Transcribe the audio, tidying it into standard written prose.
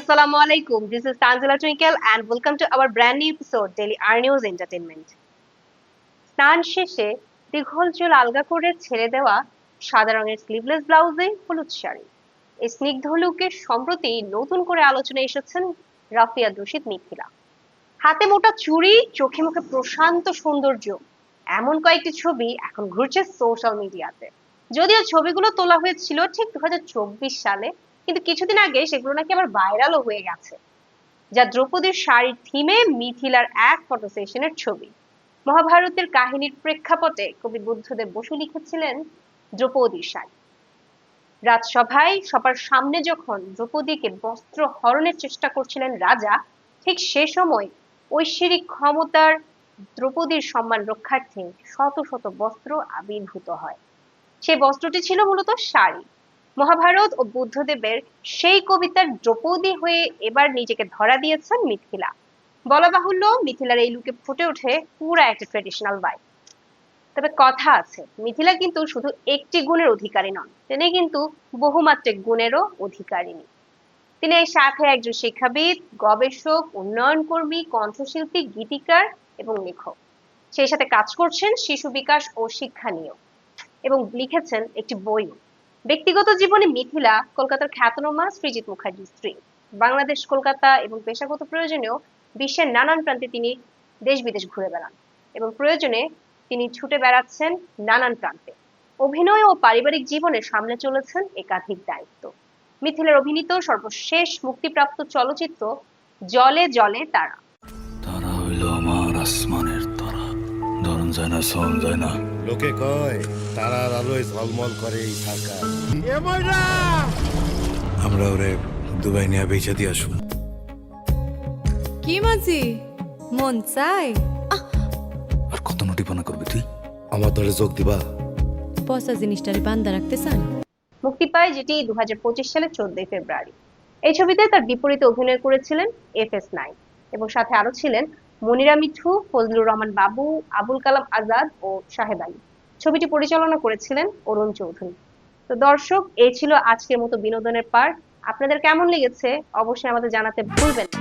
Assalamu alaikum. This is Tanzila Twinkle and welcome to our brand new episode, Daily R News Entertainment. স্নান শেষে দীঘল চুল আলগা করে ছেড়ে দেওয়া সাদা রঙের স্লিভলেস ব্লাউজে হলুদ শাড়ি। এই স্নিগ্ধ লুকে সম্প্রতি নতুন করে আলোচনায় এসেছেন রাফিয়া রশিদ মিথিলা। হাতে মোটা চুড়ি, চোখে মুখে প্রশান্ত সৌন্দর্য, এমন কয়েকটি ছবি এখন ঘুরছে সোশ্যাল মিডিয়াতে। যদিও ছবিগুলো তোলা হয়েছিল ঠিক 2024 সালে, কিন্তু কিছুদিন আগে সেগুলো নাকি আবার ভাইরালও হয়ে গেছে। যা দ্রৌপদীর শাড়ির থিমে মিথিলার এক ফটো সেশনের ছবি। মহাভারতের কাহিনীর প্রেক্ষাপটে কবি বুদ্ধদেব বসু লিখেছিলেন দ্রৌপদীর শাড়ি। রাজসভায় সবার সামনে যখন দ্রৌপদীকে বস্ত্র হরণের চেষ্টা করছিলেন রাজা, ঠিক সে সময় ঐশ্বরিক ক্ষমতার দ্রৌপদীর সম্মান রক্ষার্থে শত শত বস্ত্র আবির্ভূত হয়। সেই বস্ত্রটি ছিল মূলত শাড়ি। মহাভারত ও বুদ্ধদেবের সেই কবিতার দ্রৌপদী হয়ে এবার নিজেকে ধরা দিয়েছেন মিথিলা। বলা বাহুল্য, মিথিলার এই লুকে ফুটে ওঠে পুরো একটা ট্রেডিশনাল ভাইব। তবে কথা আছে, মিথিলা কিন্তু শুধু একটি গুণের অধিকারী নন, তিনি কিন্তু বহুমাত্রিক গুণেরও অধিকারিণী। তিনি এর সাথে একজন শিক্ষাবিদ, গবেষক, উন্নয়ন কর্মী, কণ্ঠশিল্পী, গীতিকার এবং লেখক। সেই সাথে কাজ করছেন শিশু বিকাশ ও শিক্ষা নিয়েও, এবং লিখেছেন একটি বইও। ব্যক্তিগত জীবনে মিথিলা কলকাতার খ্যাতনামা সৃজিত মুখার্জির স্ত্রী। বাংলাদেশ, কলকাতা এবং পেশাগত প্রয়োজনেও বিশ্বের নানান প্রান্তে তিনি দেশ বিদেশ ঘুরে বেড়ান এবং প্রয়োজনে তিনি ছুটে বেড়াচ্ছেন নানান প্রান্তে। অভিনয় ও পারিবারিক জীবনে সামনে চলেছেন একাধিক দায়িত্ব। মিথিলার অভিনীত সর্বশেষ মুক্তিপ্রাপ্ত চলচ্চিত্র জলে জলে তারা। তারা হইল আমার আসমানের তারা, ধরন যায় না, সন যায় না। লোকে কয় তারার আলোয় ঝলমল করে এই ঢাকা। আমরা ওরে দুবাই নিয়ে বেচা দিয়ে আসুন। কি মাঝি মন চাই আর কত নোটিপনা করবি তুই? আমার দলে যোগ দিবা? পচা জিনিসটারে বান্ধা রাখতে চান? মুক্তি পায় যেটি 2025 সালের 14 ফেব্রুয়ারি। এই ছবিতে তার বিপরীতে অভিনয় করেছিলেন FS9 এবং সাথে আরো ছিলেন মনিরা মিঠু, ফজলুর রহমান বাবু, আবুল কালাম আজাদ ও শাহেদ আলী। ছবিটি পরিচালনা করেছিলেন অরুণ চৌধুরী। তো দর্শক, এই ছিল আজকের মতো বিনোদনের পার্ট। আপনাদের কেমন লেগেছে অবশ্যই আমাদের জানাতে ভুলবেন না।